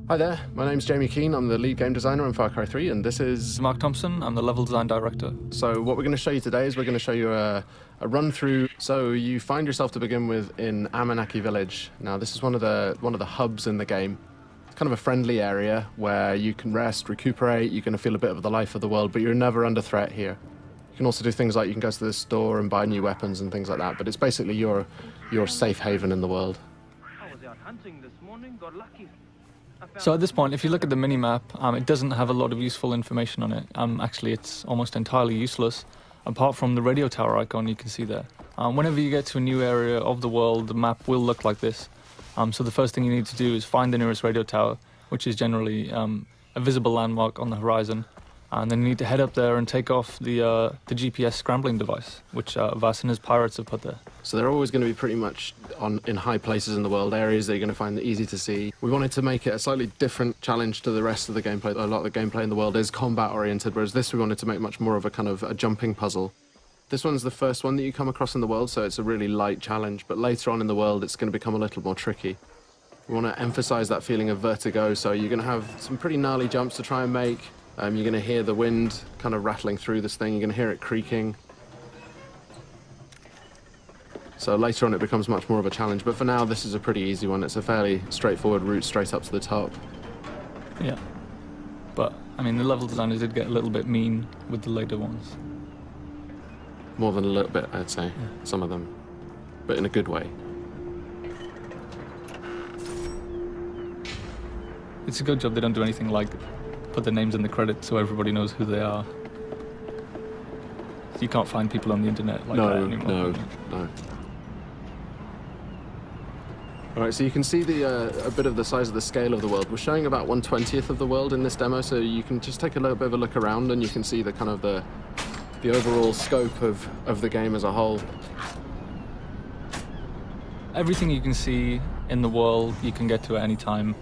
Hi there, my name's Jamie Keane, I'm the lead game designer on Far Cry 3, and this is... Mark Thompson, I'm the level design director. So what we're going to show you today is we're going to show you a run-through. So you find yourself to begin with in Amanaki Village. Now this is one of the hubs in the game. It's kind of a friendly area where you can rest, recuperate, you're going to feel a bit of the life of the world, but you're never under threat here. You can also do things like you can go to the store and buy new weapons and things like that, but it's basically your safe haven in the world. I was out hunting this morning, got lucky. So at this point, if you look at the minimap, it doesn't have a lot of useful information on it. Actually, it's almost entirely useless, apart from the radio tower icon you can see there. Whenever you get to a new area of the world, the map will look like this. So the first thing you need to do is find the nearest radio tower, which is generally a visible landmark on the horizon. And then you need to head up there and take off the GPS scrambling device, which Vass and his pirates have put there. So they're always going to be pretty much in high places in the world, areas that you're going to find easy to see. We wanted to make it a slightly different challenge to the rest of the gameplay. A lot of the gameplay in the world is combat-oriented, whereas this we wanted to make much more of a kind of a jumping puzzle. This one's the first one that you come across in the world, so it's a really light challenge, but later on in the world it's going to become a little more tricky. We want to emphasize that feeling of vertigo, so you're going to have some pretty gnarly jumps to try and make. You're going to hear the wind kind of rattling through this thing, you're going to hear it creaking. So later on it becomes much more of a challenge, but for now this is a pretty easy one. It's a fairly straightforward route straight up to the top. Yeah. But, I mean, the level designers did get a little bit mean with the later ones. More than a little bit, I'd say, some of them, but in a good way. It's a good job they don't do anything like put their names in the credits so everybody knows who they are. You can't find people on the internet like that anymore. No. All right, so you can see a bit of the size of the scale of the world. We're showing about 1/20th of the world in this demo, so you can just take a little bit of a look around and you can see the kind of the overall scope of the game as a whole. Everything you can see in the world you can get to at any time,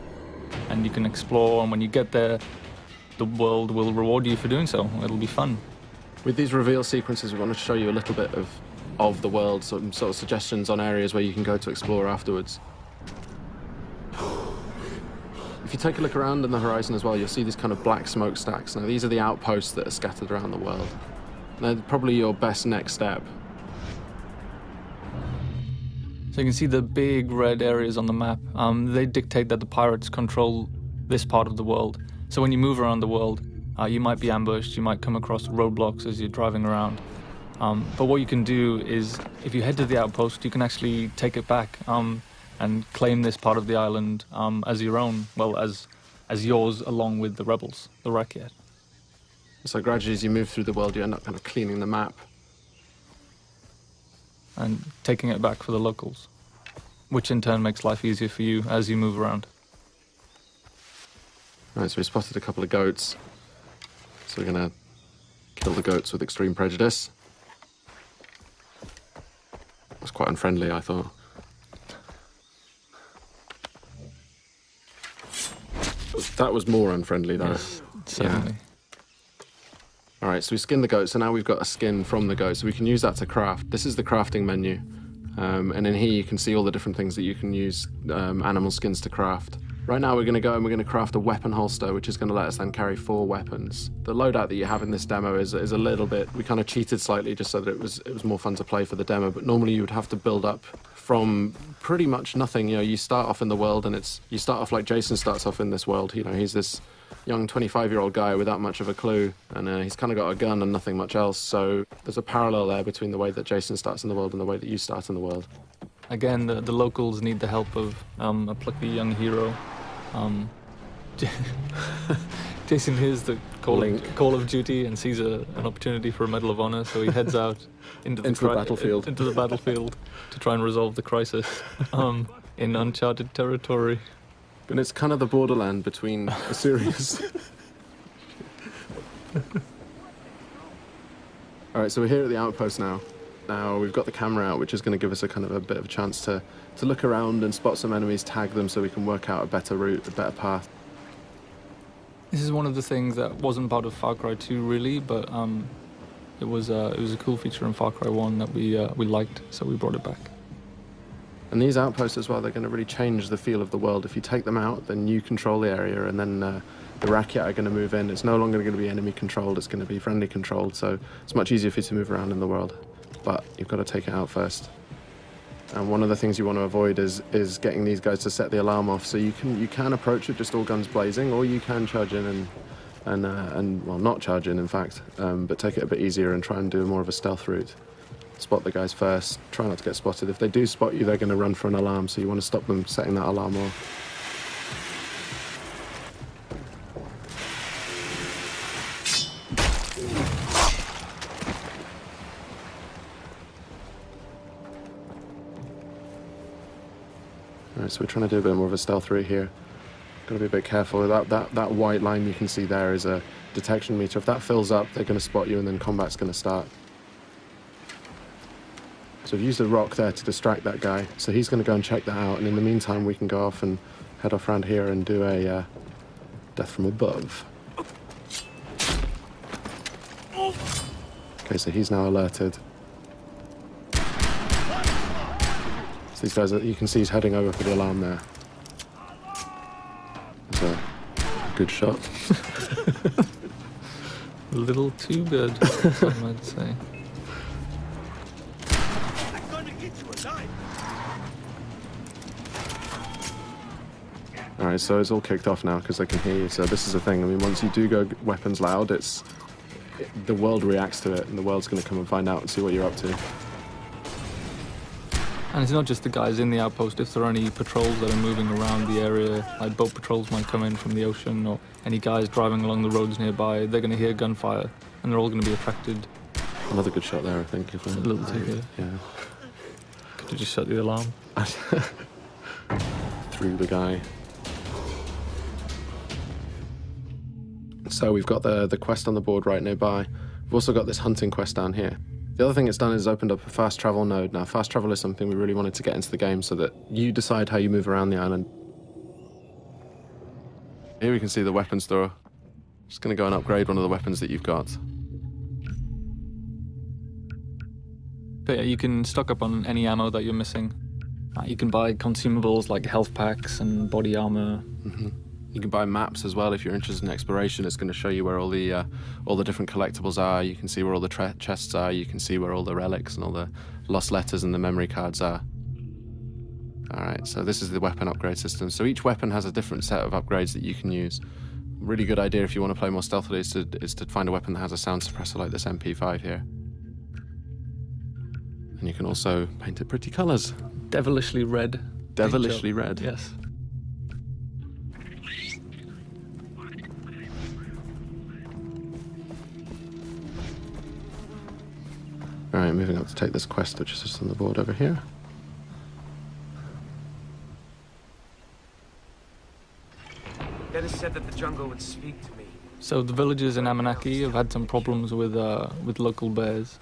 and you can explore, and when you get there the world will reward you for doing so. It'll be fun. With these reveal sequences we want to show you a little bit of the world, some sort of suggestions on areas where you can go to explore afterwards. If you take a look around in the horizon as well, you'll see these kind of black smokestacks. Now these are the outposts that are scattered around the world. They're probably your best next step. So you can see the big red areas on the map. They dictate that the pirates control this part of the world. So when you move around the world, you might be ambushed, you might come across roadblocks as you're driving around. But what you can do is, if you head to the outpost, you can actually take it back and claim this part of the island as your own, well, as yours along with the rebels, the Rakyat. So gradually as you move through the world, you end up kind of cleaning the map. And taking it back for the locals, which in turn makes life easier for you as you move around. Right, so we spotted a couple of goats. So we're going to kill the goats with extreme prejudice. That's quite unfriendly, I thought. That was more unfriendly, though. Yes, certainly. Yeah. All right, so we skinned the goat, so now we've got a skin from the goat, so we can use that to craft. This is the crafting menu, and in here you can see all the different things that you can use animal skins to craft. Right now we're going to go and we're going to craft a weapon holster, which is going to let us then carry 4 weapons. The loadout that you have in this demo is a little bit, we kind of cheated slightly just so that it was more fun to play for the demo, but normally you would have to build up from pretty much nothing. You know, you start off in the world and you start off like Jason starts off in this world. You know, he's this young 25-year-old guy without much of a clue, and he's kind of got a gun and nothing much else, so there's a parallel there between the way that Jason starts in the world and the way that you start in the world. Again, the locals need the help of a plucky young hero. Jason hears the call of duty and sees an opportunity for a Medal of Honor, so he heads out into the battlefield to try and resolve the crisis in uncharted territory. And it's kind of the borderland between a series. All right, so we're here at the outpost now. Now we've got the camera out, which is going to give us a kind of a bit of a chance to look around and spot some enemies, tag them so we can work out a better route, a better path. This is one of the things that wasn't part of Far Cry 2 really, but it was a cool feature in Far Cry 1 that we liked, so we brought it back. And these outposts as well, they're going to really change the feel of the world. If you take them out, then you control the area, and then the Rakyat are going to move in. It's no longer going to be enemy controlled, it's going to be friendly controlled, so it's much easier for you to move around in the world. But you've got to take it out first. And one of the things you want to avoid is getting these guys to set the alarm off. So you can approach it just all guns blazing, or you can charge in and well, not charge in fact, but take it a bit easier and try and do more of a stealth route. Spot the guys first, try not to get spotted. If they do spot you, they're going to run for an alarm, so you want to stop them setting that alarm off. Alright, so we're trying to do a bit more of a stealth route here. Got to be a bit careful. That white line you can see there is a detection meter. If that fills up, they're going to spot you, and then combat's going to start. So we've used a rock there to distract that guy, so he's going to go and check that out, and in the meantime we can go off and head off around here and do a death from above. Okay, so he's now alerted. So these guys, you can see he's heading over for the alarm there. That's a good shot. A little too good, some might say. Alright, so it's all kicked off now because they can hear you. So this is the thing. I mean, once you do go weapons loud, the world reacts to it, and the world's going to come and find out and see what you're up to. And it's not just the guys in the outpost. If there are any patrols that are moving around the area, like boat patrols might come in from the ocean, or any guys driving along the roads nearby, they're going to hear gunfire, and they're all going to be attracted. Another good shot there, I think. A little too good. Yeah. Could you just shut the alarm? Through the guy. So we've got the quest on the board right nearby. We've also got this hunting quest down here. The other thing it's done is opened up a fast travel node. Now, fast travel is something we really wanted to get into the game so that you decide how you move around the island. Here we can see the weapon store. Just going to go and upgrade one of the weapons that you've got. But yeah, you can stock up on any ammo that you're missing. You can buy consumables like health packs and body armor. Mm-hmm. You can buy maps as well if you're interested in exploration. It's going to show you where all the different collectibles are. You can see where all the chests are. You can see where all the relics and all the lost letters and the memory cards are. All right, so this is the weapon upgrade system. So each weapon has a different set of upgrades that you can use. Really good idea if you want to play more stealthily is to find a weapon that has a sound suppressor like this MP5 here. And you can also paint it pretty colours. Devilishly red. Devilishly red. Yes. Alright, moving up to take this quest, which is just on the board over here. Dennis said that the jungle would speak to me. So the villagers in Amanaki have had some problems with local bears.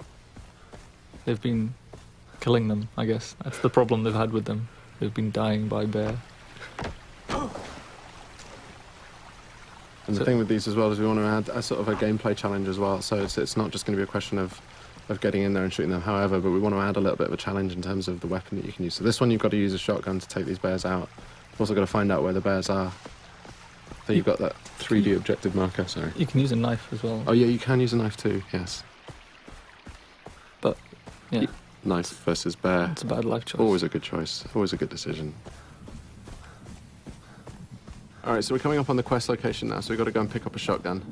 They've been killing them, I guess. That's the problem they've had with them. They've been dying by bear. And the thing with these as well is we want to add a sort of a gameplay challenge as well. So it's not just going to be a question of getting in there and shooting them, however, but we want to add a little bit of a challenge in terms of the weapon that you can use. So this one you've got to use a shotgun to take these bears out. You've also got to find out where the bears are. So you've got that 3D objective marker, sorry. You can use a knife as well. Oh yeah, you can use a knife too, yes. But, yeah. Knife versus bear. It's a bad life choice. Always a good choice, always a good decision. Alright, so we're coming up on the quest location now, so we've got to go and pick up a shotgun.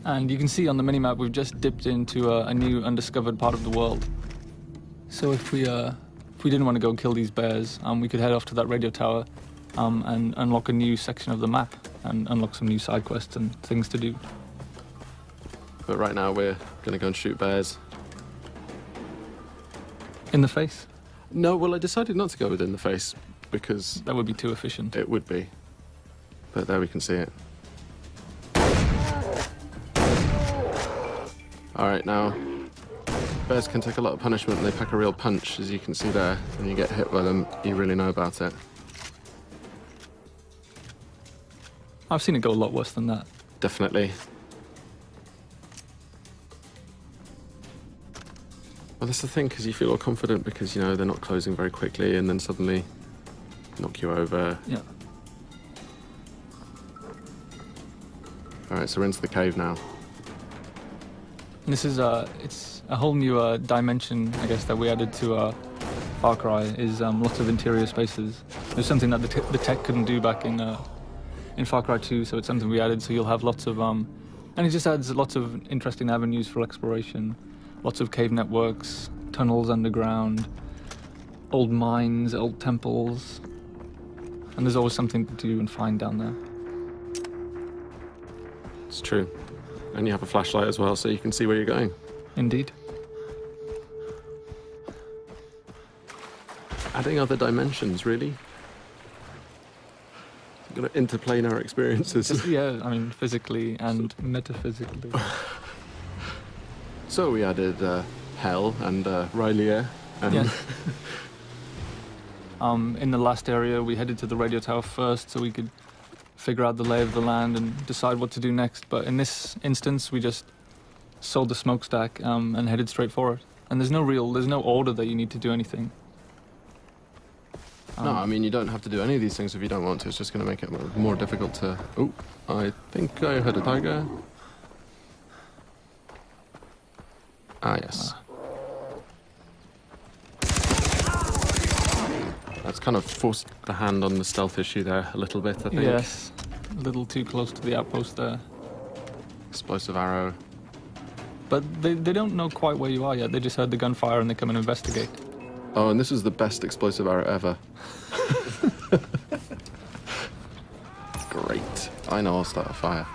And you can see on the minimap we've just dipped into a new undiscovered part of the world. So if we didn't want to go kill these bears, we could head off to that radio tower and unlock a new section of the map and unlock some new side quests and things to do. But right now we're going to go and shoot bears. In the face? No, well I decided not to go within the face because... That would be too efficient. It would be. But there we can see it. Alright, now, bears can take a lot of punishment and they pack a real punch, as you can see there. When you get hit by them, you really know about it. I've seen it go a lot worse than that. Definitely. Well, that's the thing, because you feel all confident because, you know, they're not closing very quickly and then suddenly knock you over. Yeah. All right, so we're into the cave now. And this is it's a whole new dimension, I guess, that we added to Far Cry, is lots of interior spaces. There's something that the tech couldn't do back in Far Cry 2, so it's something we added, so you'll have lots of... and it just adds lots of interesting avenues for exploration. Lots of cave networks, tunnels underground, old mines, old temples. And there's always something to do and find down there. It's true. And you have a flashlight as well, so you can see where you're going. Indeed. Adding other dimensions, really? Got to interplanar experiences. Just, yeah, I mean, physically and metaphysically. So we added Hell and Rylier. And Yeah. In the last area, we headed to the radio tower first so we could figure out the lay of the land and decide what to do next. But in this instance, we just sold the smokestack and headed straight for it. And there's no order that you need to do anything. No, I mean, you don't have to do any of these things if you don't want to. It's just going to make it more difficult to... Oh, I think I heard a tiger. Ah, yes. That's kind of forced the hand on the stealth issue there a little bit, I think. Yes, a little too close to the outpost there. Explosive arrow. But they don't know quite where you are yet. They just heard the gunfire and they come and investigate. Oh, and this is the best explosive arrow ever. Great. I know I'll start a fire.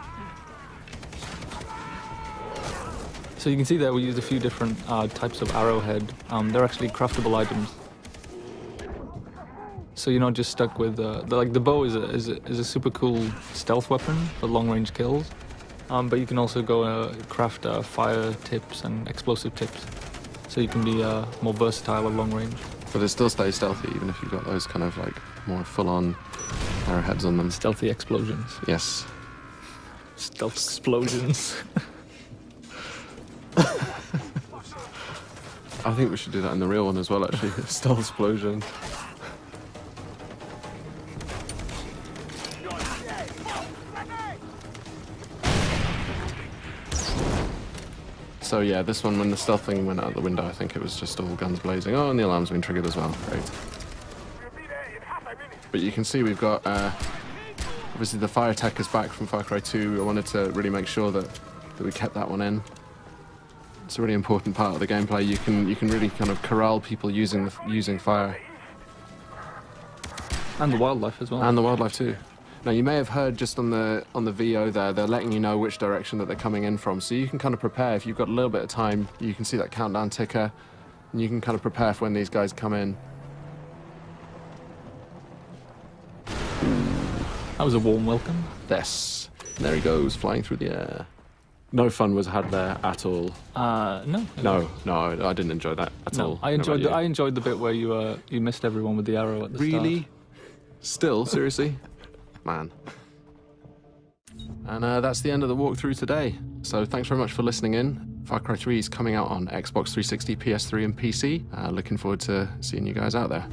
So you can see there we used a few different types of arrowhead. They're actually craftable items. So you're not just stuck with the bow is a super cool stealth weapon for long-range kills, but you can also go craft fire tips and explosive tips, so you can be more versatile at long range. But it still stays stealthy, even if you've got those kind of like more full-on arrowheads on them. Stealthy explosions. Yes. Stealth explosions. I think we should do that in the real one as well, actually. Stealth explosion. So yeah, this one, when the stealth thing went out the window, I think it was just all guns blazing. Oh, and the alarm's been triggered as well. Great. But you can see we've got, obviously the fire tech is back from Far Cry 2. I wanted to really make sure that we kept that one in. It's a really important part of the gameplay. You can really kind of corral people using fire. And the wildlife as well. And the wildlife too. Now you may have heard just on the VO there, they're letting you know which direction that they're coming in from, so you can kind of prepare. If you've got a little bit of time, you can see that countdown ticker, and you can kind of prepare for when these guys come in. That was a warm welcome. Yes. And there he goes, flying through the air. No fun was had there at all. No. No, I didn't enjoy that at all. I enjoyed the bit where you missed everyone with the arrow at the start. Really? Still? Seriously? Man. And that's the end of the walkthrough today. So thanks very much for listening in. Far Cry 3 is coming out on Xbox 360, PS3 and PC. Looking forward to seeing you guys out there.